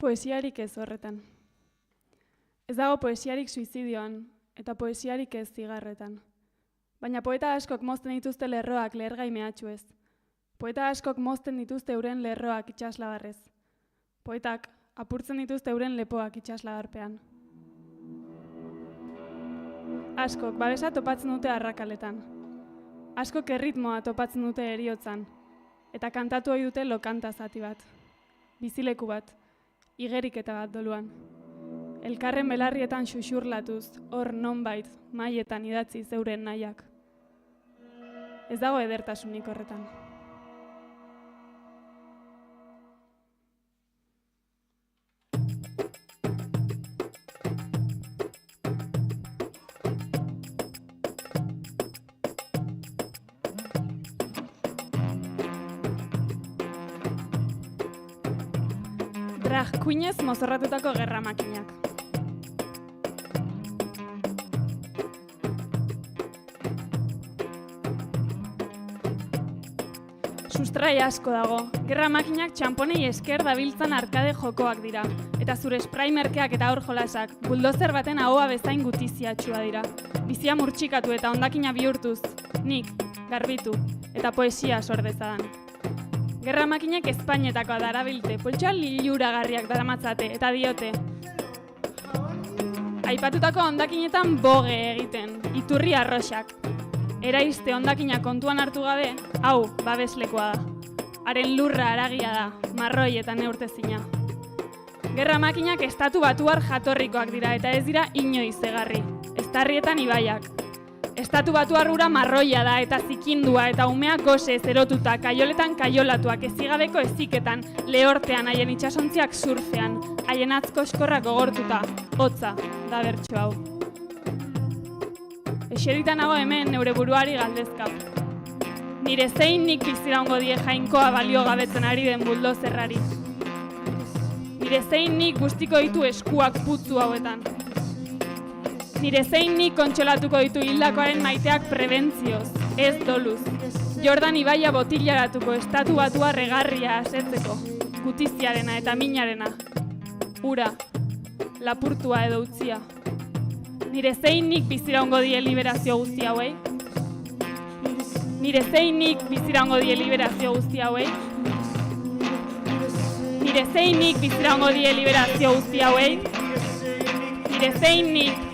poesiarik ez horretan. Ez dago poesiarik suizidioan, eta poesiarik ez zigarretan. Baina poeta askok mozten dituzte lerroak lehergai mehatxuez. Poeta askok mozten dituzte euren lerroak itsaslagarrez. Poetak apurtzen dituzte euren lepoak itsaslagarpean. Askok babesa topatzen dute arrakaletan. Askok erritmoa topatzen dute heriotzan. Eta kantatu ohi dute lokanta zati bat. Bizileku bat, igeriketa bat doluan. Elkarren belarrietan xuxurlatuz, hor nonbait, mailetan idatzi zeuren nahiak. Ez dago edertasunik horretan. Drag queenez mozorratutako gerra makinak. Sustrai asko dago. Gerra makinak txamponei esker dabiltzan arkade jokoak dira. Eta zure spray merkeak eta aur jolasak, buldozer baten ahoa bezain gutiziatxua dira. Bizia murtxikatu eta hondakina bihurtuz, nik, garbitu, eta poesia sordezadan. Gerra makinak Espainetakoa darabilte, poltsoa liluragarriak daramatzate, eta diote. Aipatutako hondakinetan boge egiten, iturri arroxak. Eraiste hondakina kontuan hartu gabe, hau, babeslekoa da. Haren lurra haragia da, marroi eta neurtezina. Gerra makinak estatu batuar jatorrikoak dira eta ez dira inoiz egarri. Eztarrietan ibaiak. Estatu batuar ura marroia da eta zikindua eta umeak gose erotuta, kaioletan kaiolatuak, ezigabeko eziketan, lehortean haien itsasontziak surfean, haien atzko eskorrak gogortuta, hotza da bertso hau. Eserita nago hemen neure buruari galdezka. Nire zein nik biziraungo die jainkoa balio gabetzen ari den buldozerrari. Nire zein nik guztiko ditu eskuak putzu hauetan. Nire zein nik kontsolatuko ditu hildakoaren maiteak prebentzioz, ez doluz. Jordan ibaia botilaratuko estatu batua regarria asetzeko, gutiziarena eta minarena. Ura, lapurtua edo utzia. Nire zein nik biziraungo die liberazio guzti hauei? Nire zein nik biziraungo die liberazio guzti hauei? Nire zein nik biziraungo die liberazio guzti hauei? Nire zein nik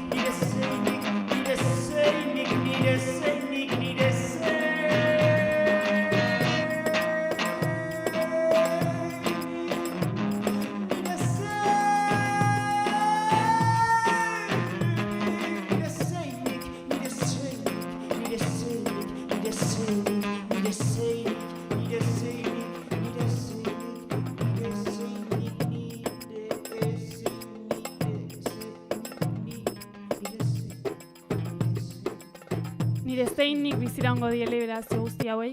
Nire zein nik biziraungo die liberazio guzti hauei?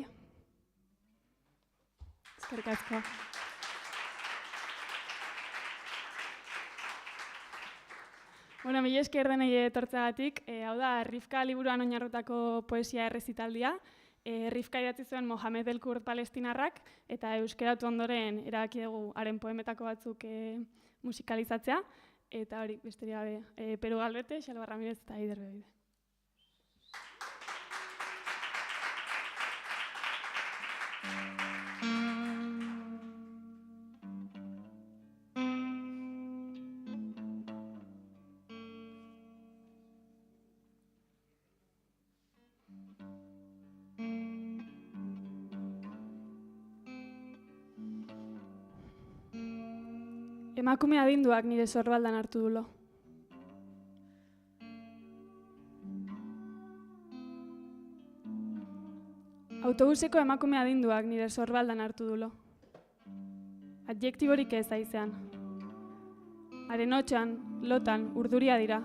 Eskerrik asko. Bueno, mila esker denei etortzeagatik. Hau da, Rifka liburuan oinarrutako poesia errezitaldia. Rifka idatzi zuen Mohamed El Kurd palestinarrak, eta euskeratu ondoren erabaki dugu haren poemetako batzuk musikalizatzea. Eta hori, besterik gabe, Peru Galbete, Xalba Ramirez eta Eider Bebide. Emakume adinduak nire sorbaldan hartu dulo. Autobuseko emakume adinduak nire sorbaldan hartu dulo. Adjektiborik ez aizean. Haren hotxan, lotan, urduria dira.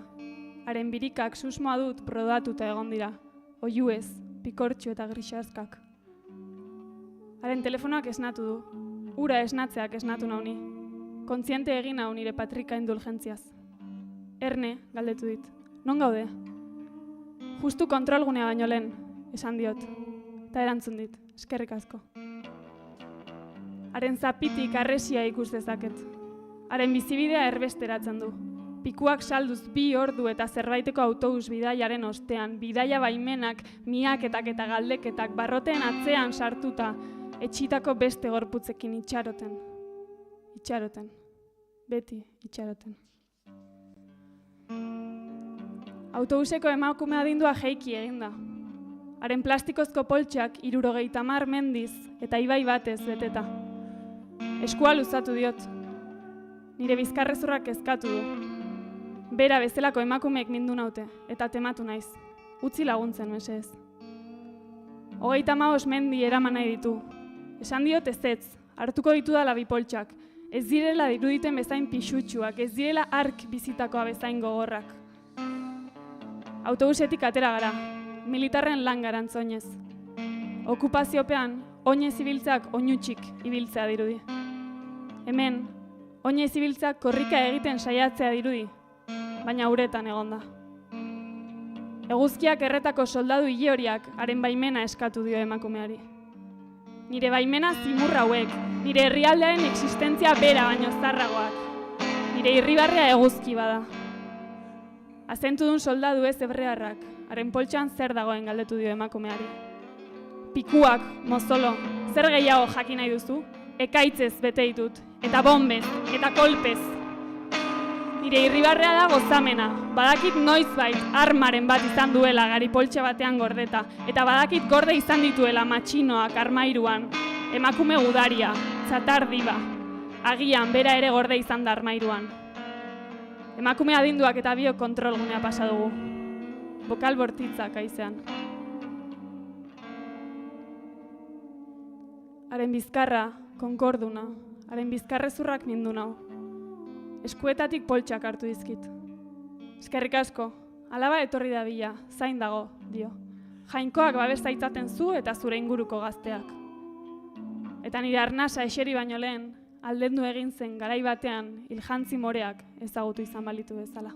Haren birikak susmoa dut prodatuta egon dira. Oiuez, pikortxu eta grixazkak. Haren telefonoak esnatu du. Ura esnatzeak esnatu nauni. Kontziente egin hau nire patrika indulgentziaz. Erne, galdetu dit. Non gaude? Justu kontrolgunea baino lehen, esan diot. Eta erantzun dit, eskerrik asko. Haren zapitik arresia ikus dezaket. Haren bizibidea erbesteratzen du. Pikuak salduz 2 ordu eta zerbaiteko autobus bidaiaren ostean, bidaia baimenak, miaketak eta galdeketak barroteen atzean sartuta, etxitako beste gorputzekin itxaroten. Itxaroten. Beti itxaroten. Autobuseko emakume adindua jeiki eginda. Haren plastikozko poltsak 70 mendiz eta ibai batez beteta. Eskua luzatu diot. Nire bizkarrezurrak kezkatu du. Bera bezalako emakumeek mindu naute, eta tematu naiz. Utzi laguntzen, mesedez. 35 mendi eraman nahi ditu. Esan diot ezetz, hartuko ditudala bipoltsak. Ez direla diruditen bezain pixutsuak, ez direla ark bizitakoa bezain gogorrak. Autobusetik atera gara, militarren lan garantzoinez. Okupaziopean, oinez ibiltzeak oinutxik ibiltzea dirudi. Hemen, oinez ibiltzeak korrika egiten saiatzea dirudi, baina uretan egonda. Eguzkiak erretako soldadu ilehoriak haren baimena eskatu dio emakumeari. Nire baimena zimurra hauek, nire herrialdearen existentzia bera baino zarragoak. Nire irribarrea eguzki bada. Azentudun soldadu ez hebrearrak, haren poltsan zer dagoen galdetu dio emakumeari. Pikuak, mozolo, zer gehiago jakin nahi duzu? Ekaitzez bete ditut, eta bombez, eta kolpez. Nire irribarrea da gozamena, badakit noizbait armaren bat izan duela gari poltsa batean gordeta, eta badakit gorde izan dituela matxinoak armairuan, emakume gudaria, txatar diba, agian bera ere gorde izan da armairuan. Emakume adinduak eta biok kontrolgunea pasa dugu, bokal bortitzak aizean. Haren bizkarra, konkorduna, haren bizkarrezurrak mindu nau. Eskuetatik poltsak hartu dizkit. Eskerrik asko, alaba etorri da bila, zain dago, dio. Jainkoak babesa itzaten zu eta zure inguruko gazteak. Eta nire arnasa eseri baino lehen, aldendu egin zen garai batean iljantzi moreak ezagutu izan balitu bezala.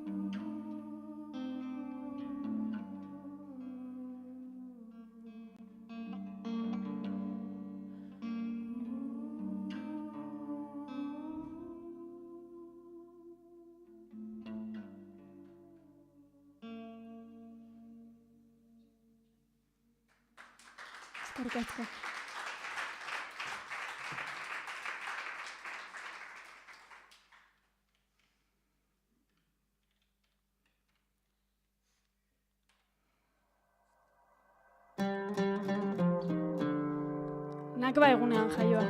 Eskerrik asko. Nakba egunean jaioa.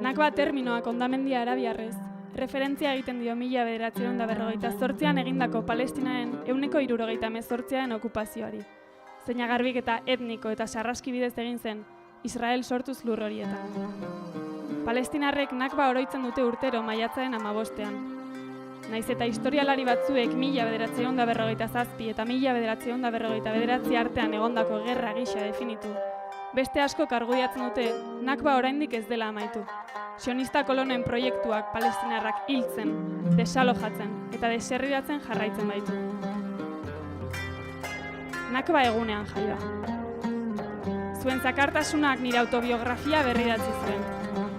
Nakba terminoak hondamendia arabiarrez, referentzia egiten dio 1948an egindako Palestinaren 178 okupazioari. Zeina garbiketa etniko eta sarraski bidez egin zen, Israel sortuz lur horietan. Palestinarrek nakba oroitzen dute urtero maiatzaren 15ean. Naiz eta historialari batzuek 1947 eta 1949 artean egondako gerra gisa definitu. Beste asko argudiatzen dute nakba oraindik ez dela amaitu. Sionista kolonen proiektuak palestinarrak hiltzen, desalojatzen eta deserriratzen jarraitzen baitu. Nakba egunean jaioa. Zuen zakartasunak nire autobiografia berridatzi zuen.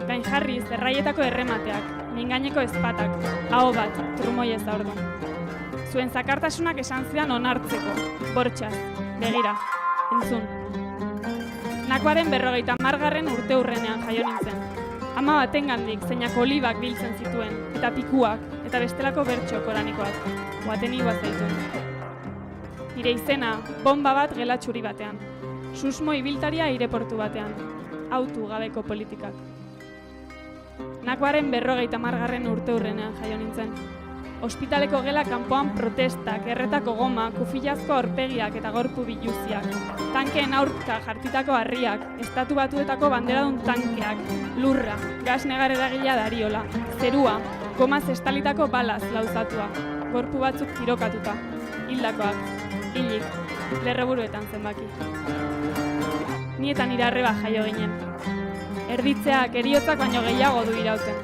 Gain jarriz, erraietako erremateak, mingaineko ezpatak, aho bat, trumoiez da orduan. Zuen zakartasunak esan zidan onartzeko, bortxaz, begira, entzun. Nakbaren 50. urte hurrenean jaio nintzen. Ama batengandik zeinak olibak biltzen zituen, eta pikuak, eta bestelako bertso koranikoak, guateni guazaituen. Nire izena, bomba bat gelatxuri batean. Susmo ibiltaria aireportu batean. Autu gabeko politikak. Nakbaren 50. urte hurrenean jaio nintzen. Ospitaleko gela kanpoan protestak, erretako goma, kufilazko aurpegiak eta gorpu biluziak. Tankeen aurka jartitako harriak, estatu batuetako banderadun tankeak, lurra, gas negar eragila dariola, zerua, gomaz estalitako balaz lauzatua, gorpu batzuk tirokatuta, hildakoak, hilik, lerroburuetan zenbaki. Ni eta nire arreba jaio ginen. Erditzeak eriotzak baino gehiago du irauten.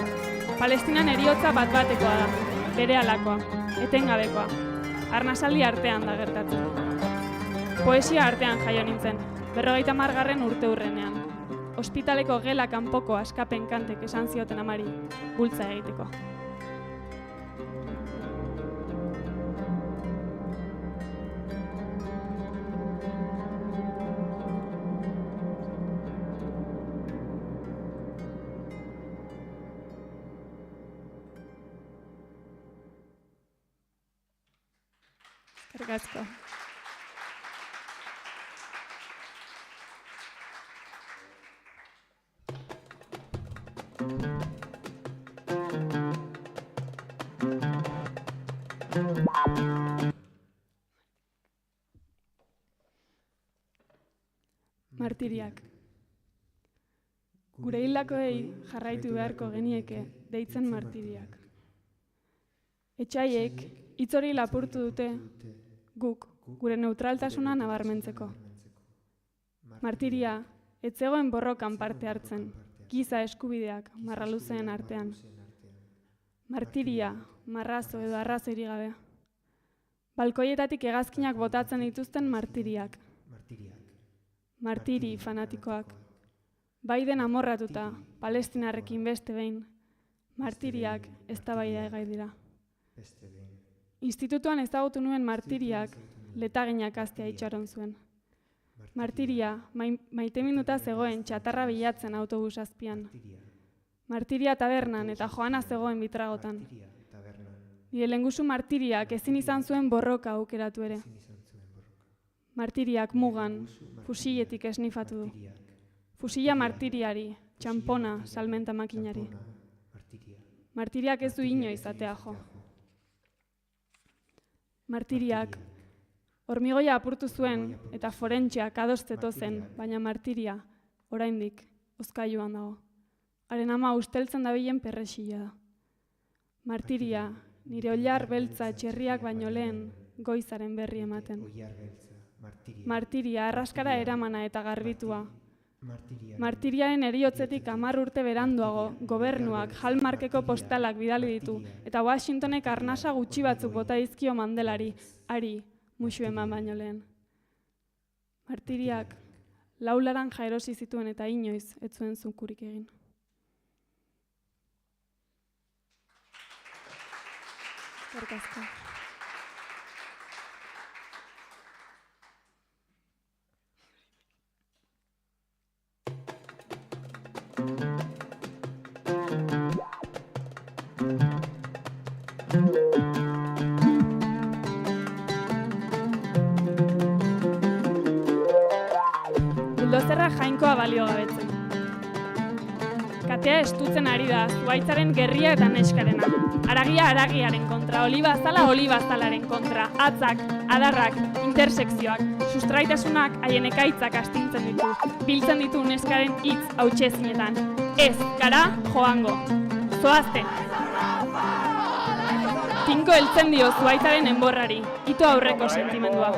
Palestinan eriotza bat-batekoa da, bere alakoa, etengabekoa, arnasaldi artean da gertatzen. Poesia artean jaio nintzen, 50. urte hurrenean. Ospitaleko gela kanpoko askapen kantek esan zioten amari, bultza egiteko. Eskerrik asko. Martiriak. Gure hildakoei jarraitu beharko genieke deitzen martiriak. Etsaiek hitz hori lapurtu dute guk gure neutraltasuna nabarmentzeko. Martiria ez zegoen borrokan parte hartzen, giza eskubideak marraluzeen artean. Martiria, marrazo edo arrazoirik gabe. Balkoietatik hegazkinak botatzen dituzten martiriak. Martiri fanatikoak. Baiden amorratuta, Palestinarrekin beste behin. Martiriak eztabaidagai dira. Institutuan ezagutu nuen martiriak letaginak astea itxaron zuen. Martiria maite minuta zegoen txatarra bilatzen autobus azpian. Martiria tabernan eta Joana zegoen bitragotan. Nire lehengusu martiriak ezin izan zuen borroka aukeratu ere. Martiriak mugan, fusiletik esnifatu du. Fusila martiriari, txampona salmenta makinari. Martiriak ez du inoiz atea jo. Martiriak hormigoia apurtu zuen eta forentxeak adosteto zen, baina martiria oraindik hozkailuan dago. Haren ama usteltzen dabilen perrexila da. Martiria nire ollar beltza etxerriak baino lehen goizaren berri ematen. Martiria arraskara eramana eta garbitua. Martiriaren eriotzetik 10 urte beranduago gobernuak Hallmarkeko postalak bidali ditu eta Washingtonek arnasa gutxi batzuk bota dizkio Mandelari, hari musu eman baino lehen. Martiriak laularan jaerosi zituen eta inoiz ez zuen zukurik egin. Eskerrik asko. Buldozerra jainkoa baliogabetzen. Katea estutzen ari da, zuhaitzaren gerria eta neskarena. Aragia aragiaren kontra, olibazala olibazalaren kontra, atzak, adarrak, intersekzioak, sustraitasunak haien ekaitzak astintzen ditu, biltzen ditu neskaren hitz hautsezinetan. Ez, gara, joango. Zoazte. Tinko heltzen dio zuhaitzaren enborrari, ito aurreko sentimendua.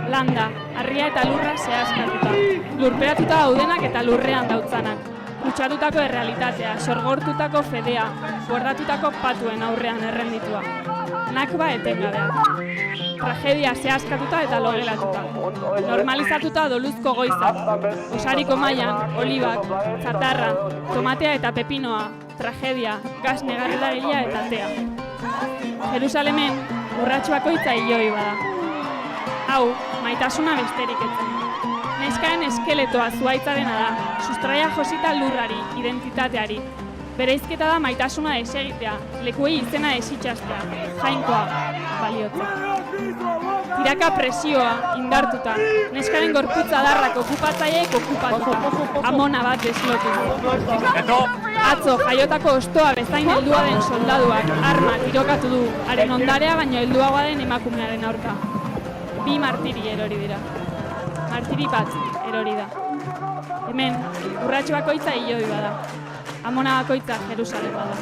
Landa, harria eta lurra zehazkatuta. Lurperatuta daudenak eta lurrean dautzanak. Kutsatutako errealitatea, sorgortutako fedea, bordatutako patuen aurrean errenditua. Nakba etengabeak. Tragedia zehazkatuta eta logelatuta. Normalizatuta doluzko goizak. Osariko mailan, olibak, zatarra, tomatea eta pepinoa, tragedia, gas negarrelagilea eta tea. Jerusalemen, urratxo bakoitza hiloi bada. Hau, maitasuna besterik etzen. Neskaen eskeletoa zuhaitzarena da, sustraia josita lurrari, identitateari. Bereizketa da maitasuna desegitea, lekuei izena desitxastea, jainkoa, baliotzea. Tiraka presioa, indartuta, neskaren gorputza darrak okupatzaileek okupatuta, amona bat deslotu. Atzo, jaiotako ostoa bezain heldua den soldaduak, arma tirokatu du, haren ondarea baino helduagoa den emakumearen aurka. 2 martiri erori dira. Martiri bat erori da. Hemen, urratxo bakoitza hiloi bada. Amona bakoitza Jerusalem bada.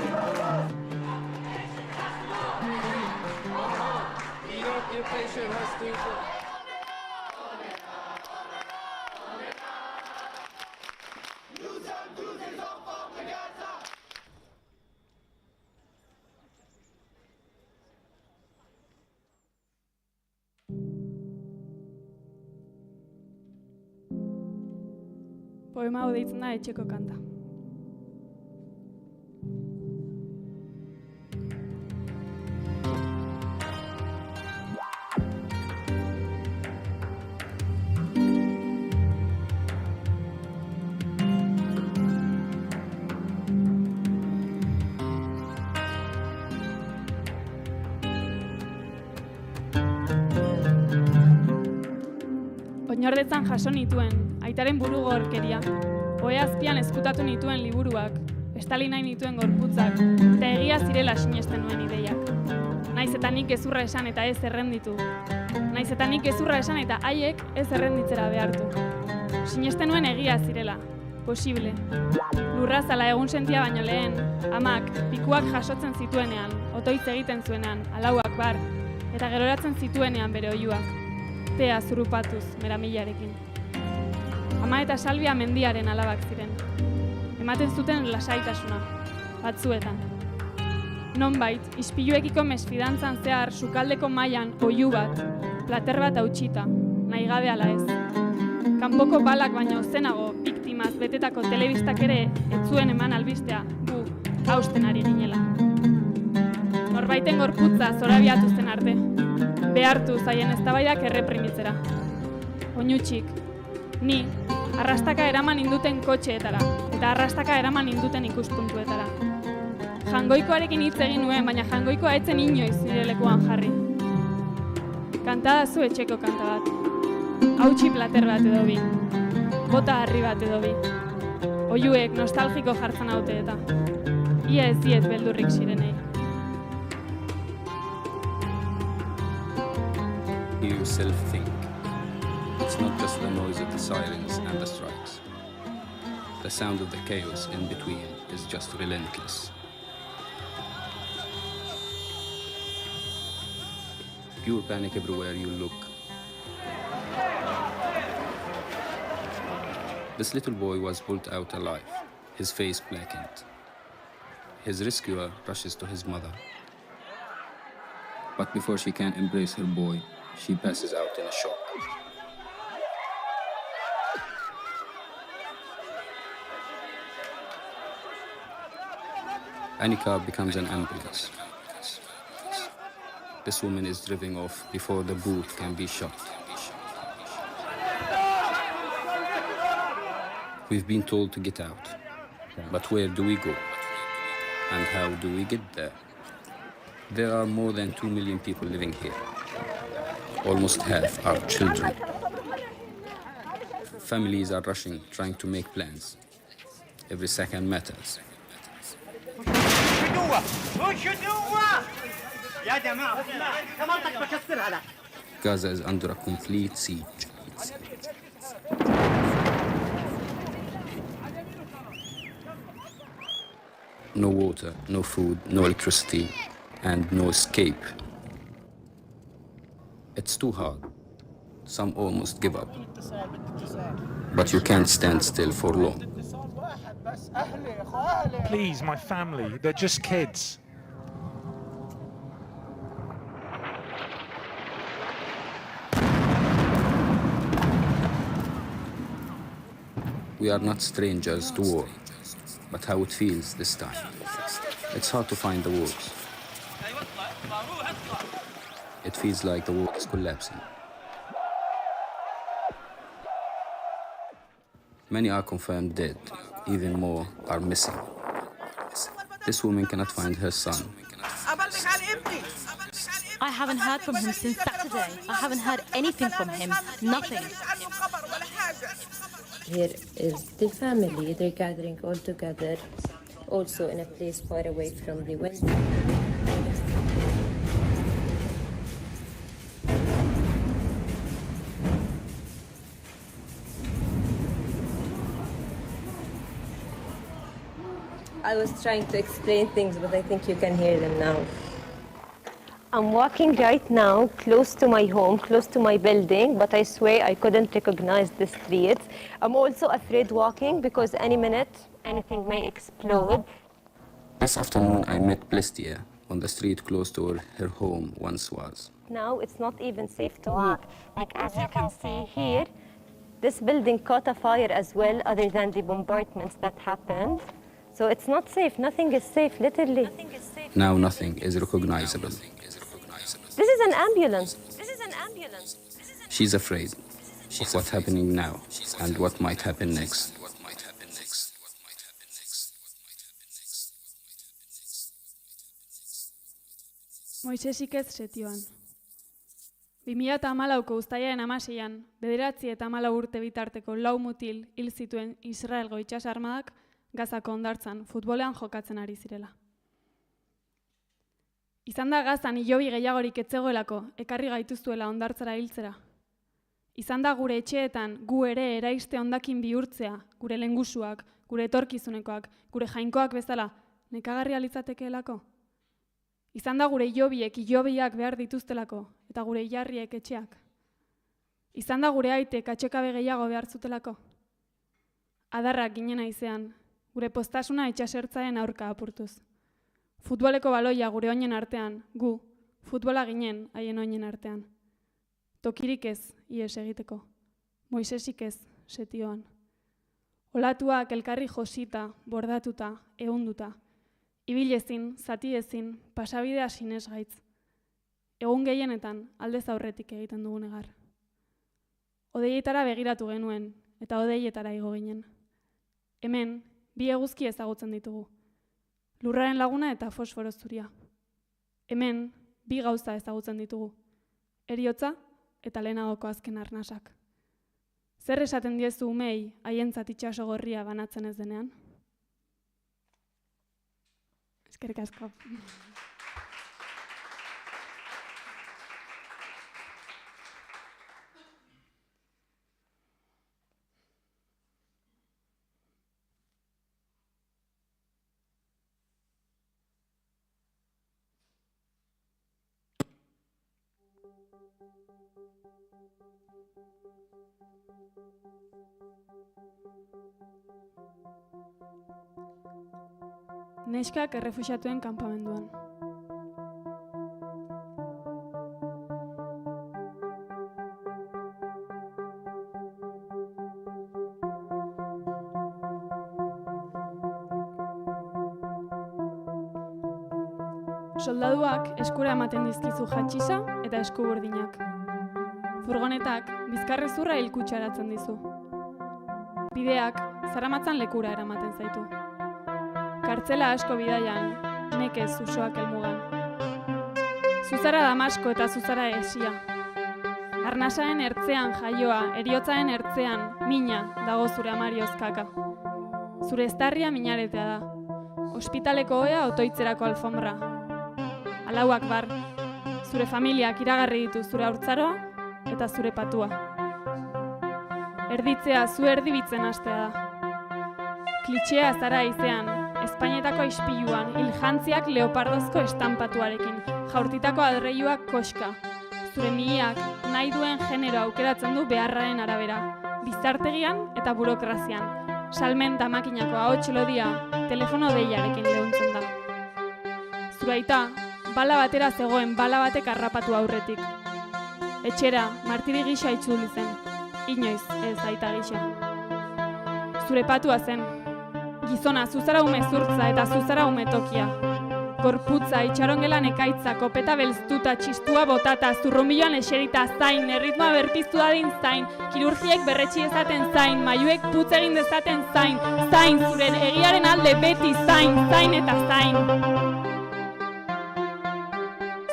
Poema hau deitzen da etxeko kanta. Inordetzan jaso nituen, aitaren burugorkeria, ohe azpian ezkutatu nituen liburuak, estali nahi nituen gorputzak, eta egia zirela sinesten nuen ideiak. Naiz eta nik gezurra esan eta ez errenditu. Naiz eta nik gezurra esan eta haiek ez errenditzera behartu. Sinesten nuen egia zirela, posible. Lurra zala egun sentia baino lehen, amak pikuak jasotzen zituenean, otoitz egiten zuenean, alauak bar, eta geroratzen zituenean bere oihuak, tea zurupatuz meramilarekin. Ama eta Salvia mendiaren alabak ziren. Ematen zuten lasaitasuna, batzuetan. Nonbait, ispiluekiko mesfidantzan zehar sukaldeko mailan oihu bat, plater bat hautsita, nahi gabe ala ez. Kanpoko balak baino zenago biktimaz betetako telebistak ere ez zuen eman albistea gu hausten ari ginela. Norbaiten gorputza zorabiatu zen arte, behartu zaien eztabaidak erreprimitzera. Oinutsik, ni arrastaka eraman induten kotxeetara, eta arrastaka eraman induten ikuspuntuetara. Jangoikoarekin hitz egin nuen, baina jangoikoa etzen inoiz nire lekuan jarri. Kanta da zu etxeko kanta bat. Hautsi plater bat edo bi. Bota harri bat edo bi. Oihuek nostalgiko jartzen haute eta. Ia ez diet beldurrik sirenei. You yourself think. It's not just the noise of the sirens and the strikes. The sound of the chaos in between is just relentless. Pure panic everywhere you look. This little boy was pulled out alive, his face blackened. His rescuer rushes to his mother. But before she can embrace her boy, she passes out in a shock. Anika becomes an ambulance. This woman is driven off before the booth can be shut. We've been told to get out, but where do we go? And how do we get there? There are more than 2 million people living here. Almost half are children. Families are rushing, trying to make plans. Every second matters. Gaza is under a complete siege. No water, no food, no electricity, and no escape. It's too hard. Some almost give up. But you can't stand still for long. Please, my family, they're just kids. We are not strangers to war, but how it feels this time. It's hard to find the words. It feels like the world is collapsing. Many are confirmed dead, even more are missing. This woman cannot find her son. I haven't heard from him since Saturday. I haven't heard anything from him. Nothing. Here is the family. They're gathering all together, also in a place far away from the wind. I was trying to explain things, but I think you can hear them now. I'm walking right now close to my home, close to my building, but I swear I couldn't recognize the streets. I'm also afraid walking because any minute anything may explode. This afternoon I met Plestia on the street close to where her home once was. Now it's not even safe to walk. Like as you can see here, this building caught a fire as well, other than the bombardments that happened. So it's not safe. Nothing is safe, literally. Now nothing is recognizable. This is an ambulance. She's afraid of what's happening now and what might happen next. Moisesik ez setioan. 2014ko uztailaren 16an, 9 eta 14 urte bitarteko 4 mutil hil zituen Israelgo itsas armadak Gazako hondartzan futbolean jokatzen ari zirela. Izan da Gazan hilobi gehiagorik etzegoelako ekarri gaituztuela hondartzara hiltzera. Izan da gure etxeetan gu ere eraiste hondakin bihurtzea, gure lengusuak, gure etorkizunekoak, gure jainkoak bezala nekagarria litzatekeelako. Izan da gure hilobiak behar dituztelako, eta gure jarriek etxeak. Izan da gure aitek atxekabe gehiago behar zutelako. Adarrak ginen aizean, gure postasuna itxasertzaren aurka apurtuz. Futboleko baloia gure oinen artean, gu, futbola ginen haien oinen artean. Tokirik ez, ies egiteko. Moisesik ez, setioan. Olatuak elkarri josita, bordatuta, ehunduta. Ibilezin, zatiezin, pasabidea sinesgaitz. Egun gehienetan aldez aurretik egiten dugun egar. Odeietara begiratu genuen, eta odeietara igo ginen. Hemen, bi eguzki ezagutzen ditugu. Lurraren laguna eta fosforo zuria. Hemen, bi gauza ezagutzen ditugu. Heriotza eta lehenagoko azken arnasak. Zer esaten diezu umei haientzat itxaso gorria banatzen ez denean? Eskerrik asko. Neskak errefuxiatuen kanpamenduan. Soldaduak eskura ematen dizkizu jatxisa eta eskuburdinak. Furgonetak bizkarrezurra hilkutsaratzen dizu. Bideak zaramatzan lekura eramaten zaitu. Kartzela asko bidaian, nekez usoak helmugan. Zuzara Damasko eta zuzara Esia. Arnasaren ertzean jaioa, heriotzaren ertzean, mina dago zure amariozkaka. Zure eztarria minaretea da. Ospitaleko ohea otoitzerako alfombra. Alauak bar, zure familiak iragarri ditu zure haurtzaroa eta zure patua. Erditzea zu erdibitzen hastea da. Klitxea zara izean, Espainetako ispiluan, hiljantziak leopardozko estampatuarekin, jaurtitako adreiuak koska. Zure mihiak nahi duen genero aukeratzen du beharraren arabera, bizartegian eta burokrazian. Salmenta makinako ahots lodia, telefono deiarekin leuntzen da. Zure aita, bala batera zegoen bala batek harrapatu aurretik. Etxera, martiri gisa itzuli zen, inoiz ez aita gisa. Zure patua zen, gizona zuzara ume zurtza eta zuzara ume tokia. Gorputza, itxarongelan ekaitza, kopeta belztuta, txistua botata, zurrumbiloan eserita zain, erritmoa berpiztu dadin zain, kirurgiek berretsi ezaten zain, maiuek putz egin dezaten zain, zain, zuren egiaren alde beti zain, zain eta zain.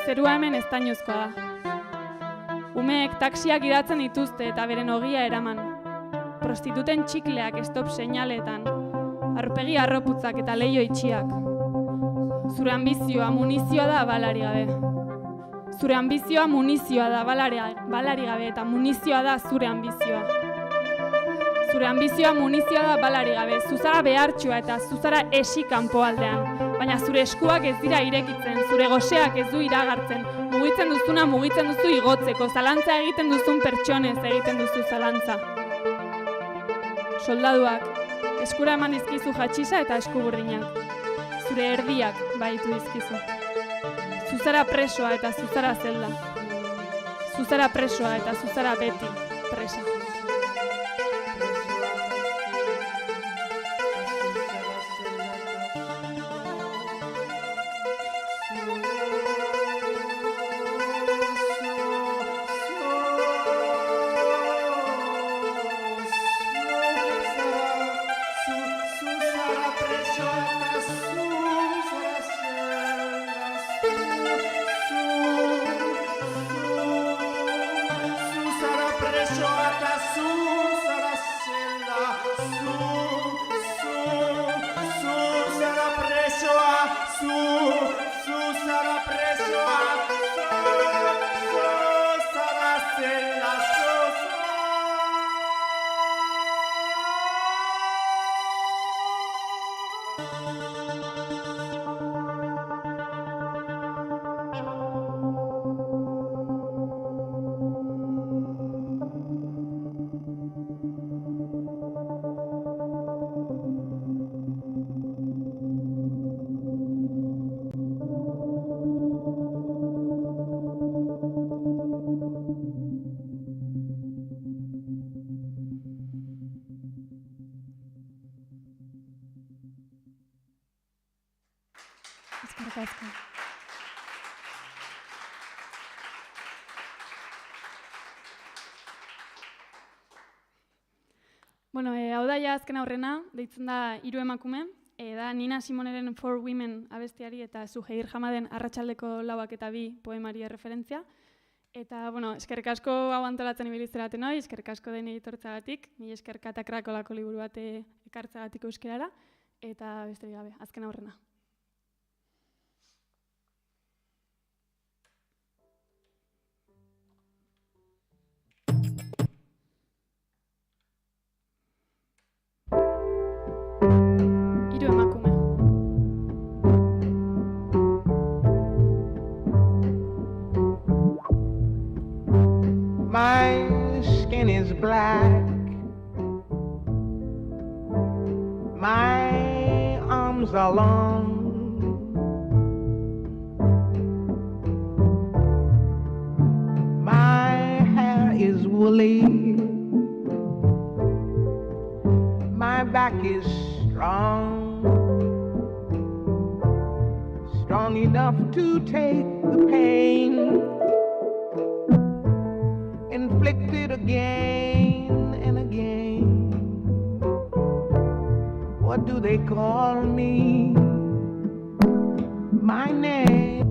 Zerua hemen estainuzkoa da. Umeek taksiak idatzen dituzte eta beren ogia eraman. Prostituten txikleak stop seinaletan, aurpegi arroputzak eta leiho itxiak. Zure ambizioa munizioa da balari gabe. Zure ambizioa munizioa da balari gabe eta munizioa da zure ambizioa. Zure ambizioa munizioa da balari gabe, zuzara behartxua eta zuzara esi kanpoaldean. Baina zure eskuak ez dira irekitzen, zure goseak ez du iragartzen. Mugitzen duzuna mugitzen duzu igotzeko, zalantza egiten duzun pertsonez egiten duzu zalantza. Soldaduak, eskura eman dizkizu jatxisa eta eskuburdinak. Zure erdiak baitu dizkizu. Zuzara presoa eta zuzara zelda. Zuzara presoa eta zuzara beti presa. presoa eta zu zara zela, zu zara presoa, zu zara presoa, zu zara zela, Eskerrik asko. Bueno, hau da ja azken aurrena, deitzen da Hiru emakume, da Nina Simoneren For Women abestiari eta Suheir Hamaden Arratsaldeko lauak eta bi poemari referentzia. Eta, bueno, eskerrik asko hau antolatzen ibilizeraten hoi, eskerrik asko den egitortzagatik, mila esker Katakrakolako liburu bat ekartzagatik euskerara, eta besterik gabe, azken aurrena. Hiru emakume. My skin is black. My arms are long. My hair is woolly. My back is strong. Strong enough to take the pain inflicted again and again. What do they call me? My name.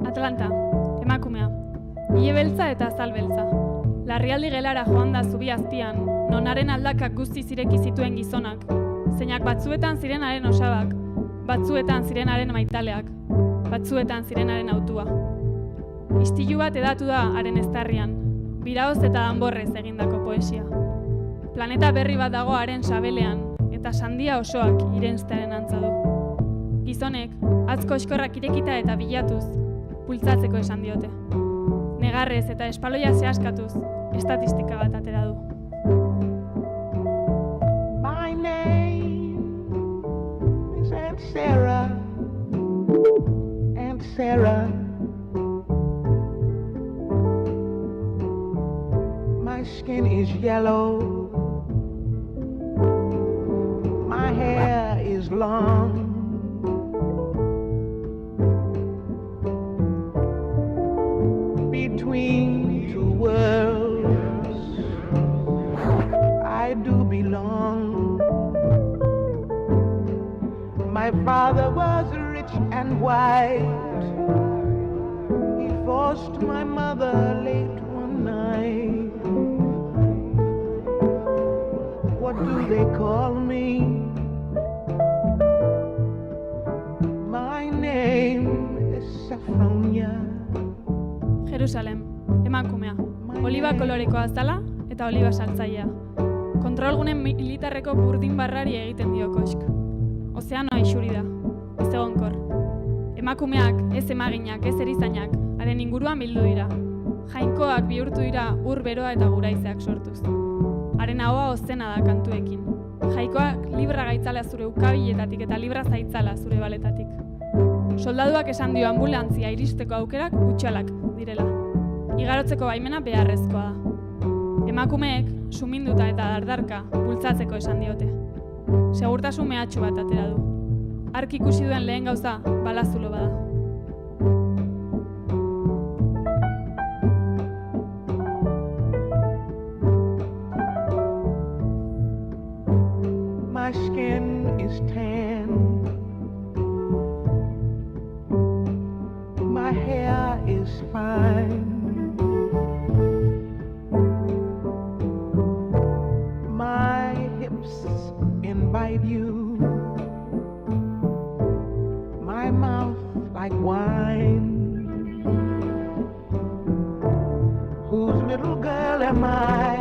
Atlanta, emakumea. Ile beltza eta azal beltza. Larrialdi gelara joan da zubi azpian, nonaren aldakak guztiz ireki zituen gizonak. Zeinak batzuetan zirenaren osabak, batzuetan zirenaren maitaleak, batzuetan zirenaren autua. Istilu bat edatu da haren eztarrian, biraoz eta danborrez egindako poesia. Planeta berri bat dago haren sabelean, eta sandia osoak irenstearen antza du. Gizonek, atzko eskorrak irekita eta bilatuz, bultzatzeko esan diote. Negarrez eta espaloia zehaskatuz, estatistika bat atera du. My name is Aunt Sarah. Aunt Sarah. My skin is yellow. My hair is long. Between two worlds, I do belong. My father was rich and white. He forced my mother late one night. What do they call me? My name is Saffronia. Jerusalem, emakumea. Oliba koloreko azala eta oliba saltzailea. Kontrolgunen militarreko burdin barrari egiten dio kosk. Ozeanoa isuri da, ez egonkor. Emakumeak, ez emaginak, ez erizainak, haren inguruan bildu dira. Jainkoak bihurtu dira ur beroa eta guraizeak sortuz. Haren ahoa ozena da kantuekin. Jainkoak libra gaitzala zure ukabiletatik eta libra zaitzala zure baletatik. Soldaduak esan dio ambulantzia iristeko aukerak utxalak direla. Igarotzeko baimena beharrezkoa da. Emakumeek, suminduta eta dardarka, bultzatzeko esan diote. Segurtasun mehatxu bat atera du. Ark ikusi duen lehen gauza, balazulo bada. My skin is tan. My my hair is fine. My hips invite you. My mouth like wine. Whose little girl am I?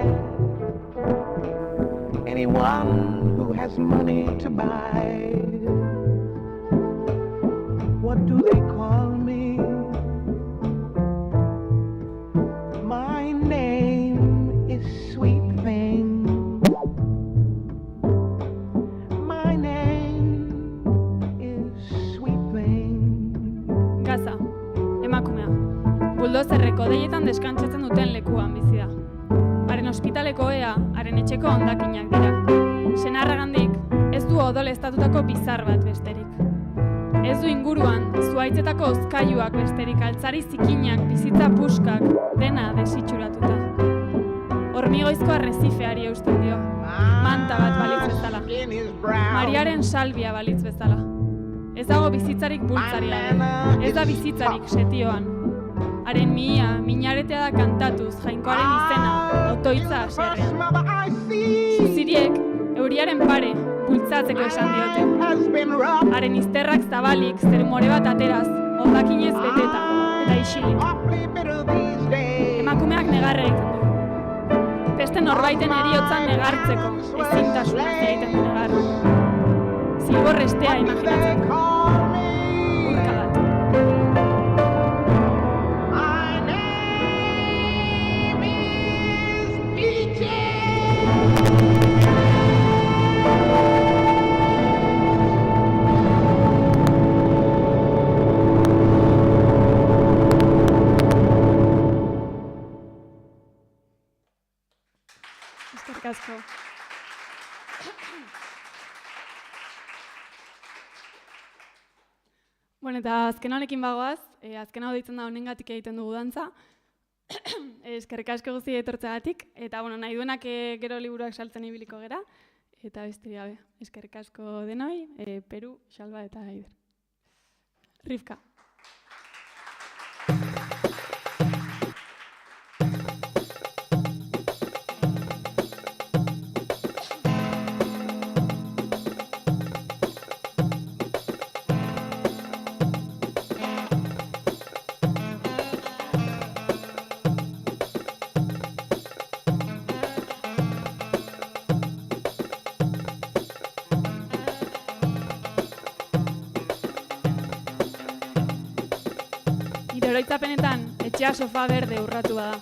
Anyone who has money to buy. What do they call me? My name is Sweet Thing. My name is Sweet Thing. Gaza, emakumea. Buldozerreko deietan deskantzatzen duten lekuan bizi da. Haren ospitaleko ea, haren etxeko hondakinak dira. Senarragandik ez du odoleztatutako bizar bat besterik. Ez du inguruan zuhaitzetako hozkailuak besterik, altzari zikinak, bizitza puskak, dena desitxuratuta. Hormigoizko arrezifeari eusten dio, manta bat balitz bezala. Mariaren salbia balitz bezala. Ez dago bizitzarik bultzari gabe, ez da bizitzarik setioan. Haren minaretea da kantatuz, jainkoaren izena, otoitza haserrean. Zuziriek, euriaren pare, bultzatzeko esan diote. Haren izterrak zabalik, zerumore bat ateraz, hondakinez beteta, eta isilik. Emakumeak negarra egiten du. Beste norbaiten heriotzan negartzeko, ezintasuna egiten du negarra. Zilborrestea imaginatzeko. Urka bat. Asko. Bueno, eta azken honekin bagoaz, azken hau deitzen da honengatik egiten dugu dantza. Eskerrik asko guzti etortzeagatik, eta bueno, nahi duenak gero liburuak saltzen ibiliko gera, eta besterik gabe, eskerrik asko denoi, Peru, Xalba eta Aider. Rivka. Oroitzapenetan, etxea sofa berde urratu bada.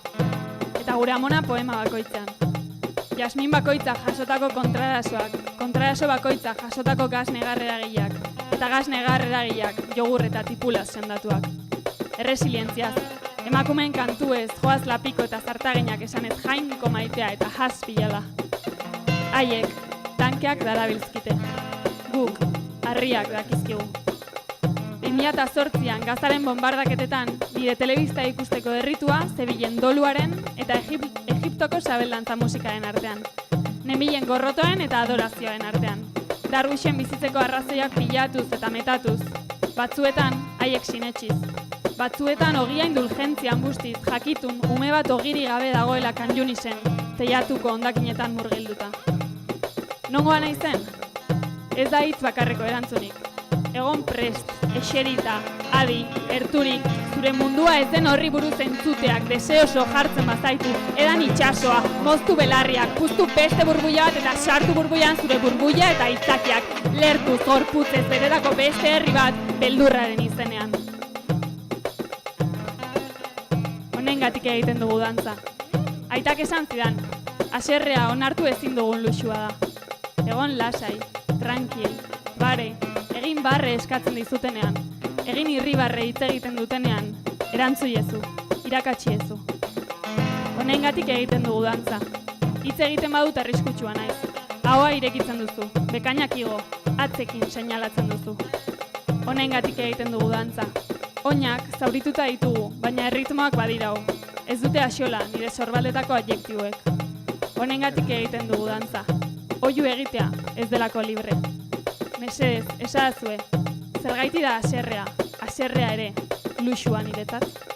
Eta gure amona poema bakoitzan. Jasmin bakoitza jasotako kontrarasoak, kontraraso bakoitza jasotako gas negarreragileak, eta gas negarreragileak jogur eta tipulaz sendatuak. Erresilientziaz, emakumeen kantuez, joaz lapiko eta zartaginak esanez jainko maitea eta has pilala. Haiek, tankeak darabilzkite. Guk, harriak dakizkigu. 2008an Gazaren bombardaketetan nire telebista ikusteko derritua zebilen doluaren eta Egiptoko sabeldantza musikaren artean. Nemilen gorrotoen eta adorazioen artean. Darwixen bizitzeko arrazoiak pilatuz eta metatuz. Batzuetan haiek sinetsiz. Batzuetan ogia indulgentzian bustiz jakitun ume bat ogiri gabe dagoela Kanjunisen, teiatuko hondakinetan murgilduta. Nongoa nahi zen? Ez da hitz bakarreko erantzunik. Egon prest, eserita, adi, erturik, zure mundua ez den horri buruz entzuteak, deseoso jartzen bazaitu, edan itxasoa, moztu belarriak, puztu beste burbuila bat eta sartu burbuilan zure burbuila eta aitzakiak, lertu zorputzez beredako beste herri bat, beldurraren izenean. Honengatik egiten dugu dantza. Aitak esan zidan, haserrea onartu ezin dugun luxua da. Egon lasai, tranquil, bare, egin barre eskatzen dizutenean, egin irribarre hitz egiten dutenean, erantzuiezu, irakatxiezu. Honengatik egiten dugu dantza. Hitz egiten badut arriskutsua naiz. Ahoa irekitzen duzu, bekainak igo, atzekin seinalatzen duzu. Honengatik egiten dugu dantza. Oinak zaurituta ditugu, baina erritmoak badirau. Ez dute axola nire sorbaldetako adjektiboek. Honengatik egiten dugu dantza. Oihu egitea ez delako libre. Mesedez, esadazue, zergaiti da haserrea ere, luxua niretzat.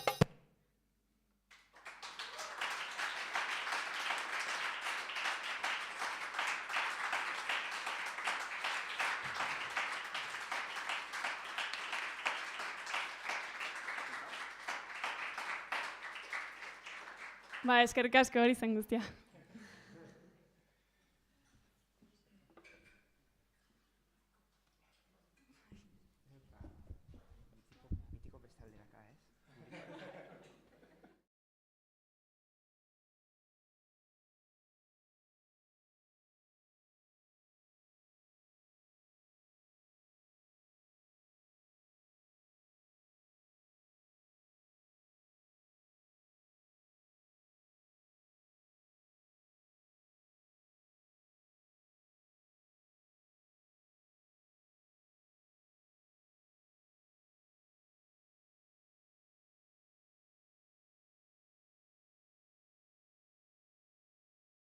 Eskerrik asko hori zen guztia.